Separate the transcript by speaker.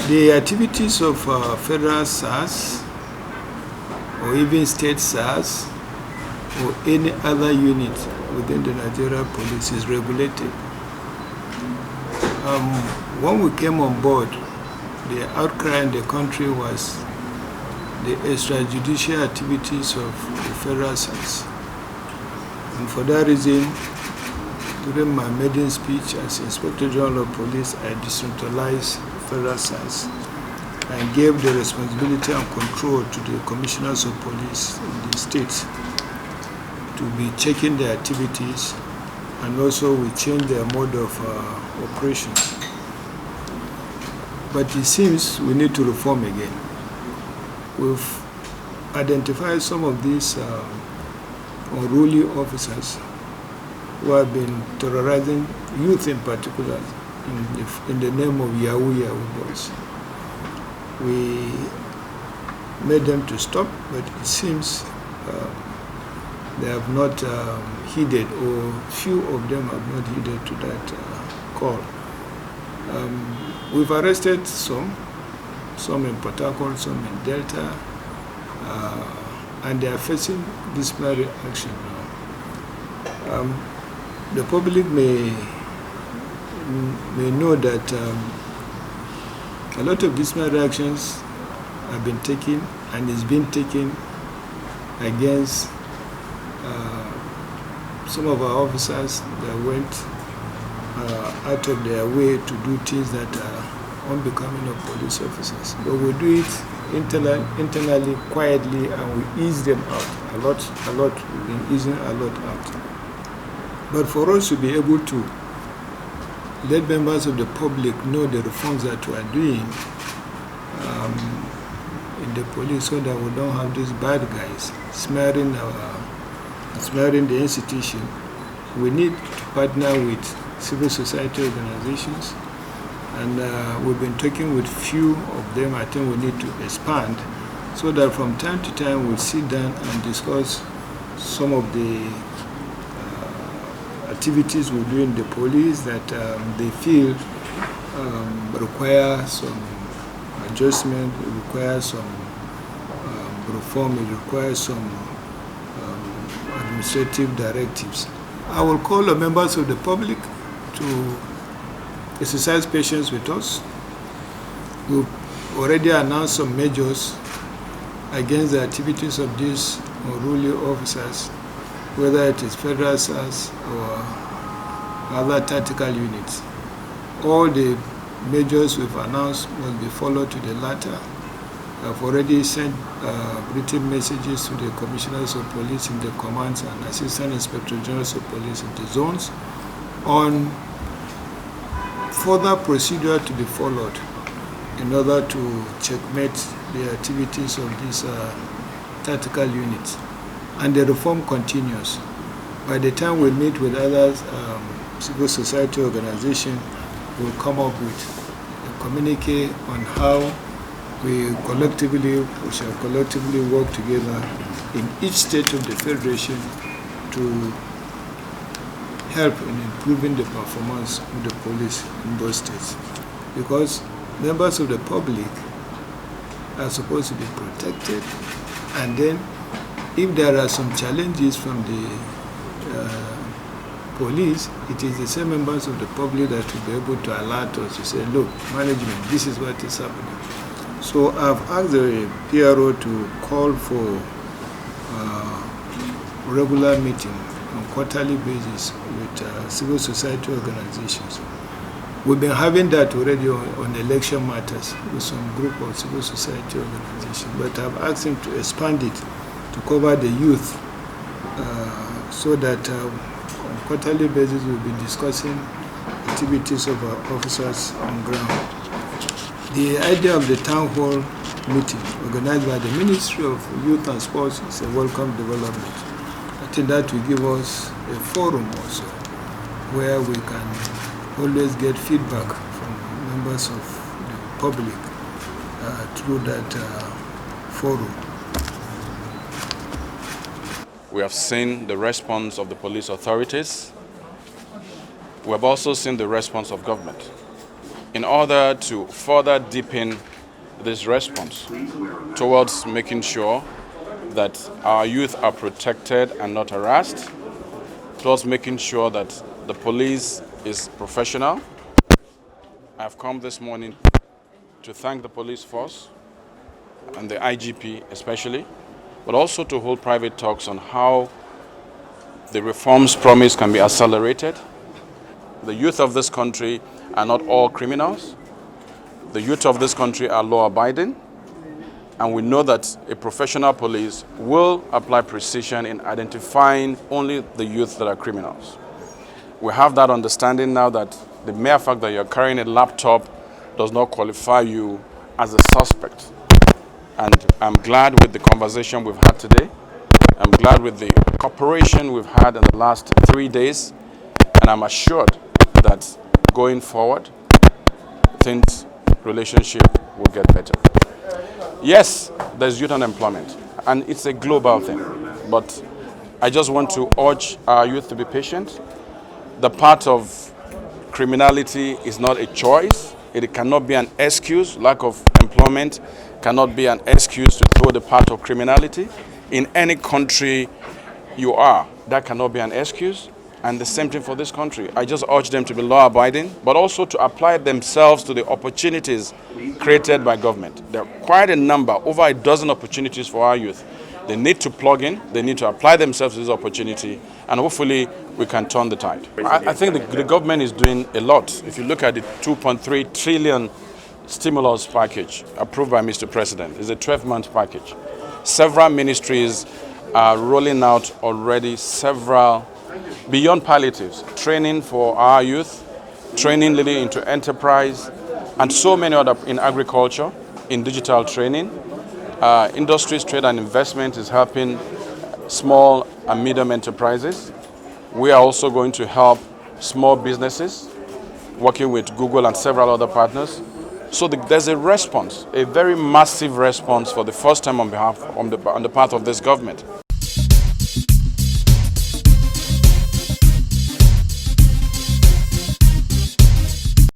Speaker 1: The activities of federal SARS or even state SARS or any other unit within the Nigerian police is regulated. When we came on board, the outcry in the country was the extrajudicial activities of the federal SARS. And for that reason, during my maiden speech as Inspector General of Police, I decentralized federal SARS and gave the responsibility and control to the commissioners of police in the states to be checking their activities, and also we changed their mode of operations. But it seems we need to reform again. We've identified some of these unruly officers who have been terrorizing youth in particular in the name of Yahoo boys. We made them to stop, but it seems they have not heeded, or few of them have not heeded to that call. We've arrested some in Port Harcourt, some in Delta, and they are facing disciplinary action now. The public may know that a lot of disciplinary actions have been taken and is being taken against some of our officers that went out of their way to do things that are unbecoming of police officers. But we do it internally, quietly, and we ease them out a lot. We've been easing a lot out. But for us to be able to let members of the public know the reforms that we are doing in the police, so that we don't have these bad guys smearing the institution, we need to partner with civil society organizations, and we've been talking with few of them. I think we need to expand so that from time to time we'll sit down and discuss some of the activities we do in the police that they feel require some adjustment, require some reform, it requires some administrative directives. I will call on members of the public to exercise patience with us. We've already announced some measures against the activities of these unruly officers, whether it is federal SARS or other tactical units. All the measures we've announced must be followed to the latter. I've already sent written messages to the commissioners of police in the commands and assistant inspector generals of police in the zones on further procedure to be followed in order to checkmate the activities of these tactical units. And the reform continues. By the time we meet with other civil society organizations, we'll come up with a communique on how we shall collectively work together in each state of the Federation to help in improving the performance of the police in those states. Because members of the public are supposed to be protected, and then if there are some challenges from the police, it is the same members of the public that will be able to alert us to say, look, management, this is what is happening. So I've asked the PRO to call for regular meeting on quarterly basis with civil society organizations. We've been having that already on election matters with some group of civil society organizations, but I've asked him to expand it to cover the youth, so that on quarterly basis we'll be discussing activities of our officers on ground. The idea of the town hall meeting organized by the Ministry of Youth and Sports is a welcome development. I think that will give us a forum also where we can always get feedback from members of the public through that forum.
Speaker 2: We have seen the response of the police authorities. We have also seen the response of government. in order to further deepen this response towards making sure that our youth are protected and not harassed, towards making sure that the police is professional. I've come this morning to thank the police force and the IGP especially, but also to hold private talks on how the reforms promised can be accelerated. The youth of this country are not all criminals. The youth of this country are law-abiding, and we know that a professional police will apply precision in identifying only the youth that are criminals. We have that understanding now that the mere fact that you're carrying a laptop does not qualify you as a suspect. And I'm glad with the conversation we've had today. I'm glad with the cooperation we've had in the last 3 days. And I'm assured that going forward, things, relationship will get better. Yes, there's youth unemployment, and it's a global thing. But I just want to urge our youth to be patient. The part of criminality is not a choice. It cannot be an excuse. Lack of employment cannot be an excuse to throw the path of criminality. In any country you are, that cannot be an excuse. And the same thing for this country. I just urge them to be law-abiding, but also to apply themselves to the opportunities created by government. There are quite a number, over a dozen opportunities for our youth. They need to plug in, they need to apply themselves to this opportunity, and hopefully we can turn the tide. I think the government is doing a lot. If you look at the 2.3 trillion stimulus package approved by Mr. President, it's a 12-month package. Several ministries are rolling out already several, beyond palliatives, training for our youth, training leading into enterprise, and so many other in agriculture, in digital training. Industries, trade and investment is helping small and medium enterprises. We are also going to help small businesses, working with Google and several other partners. So there's a response, a very massive response for the first time on the part of this government.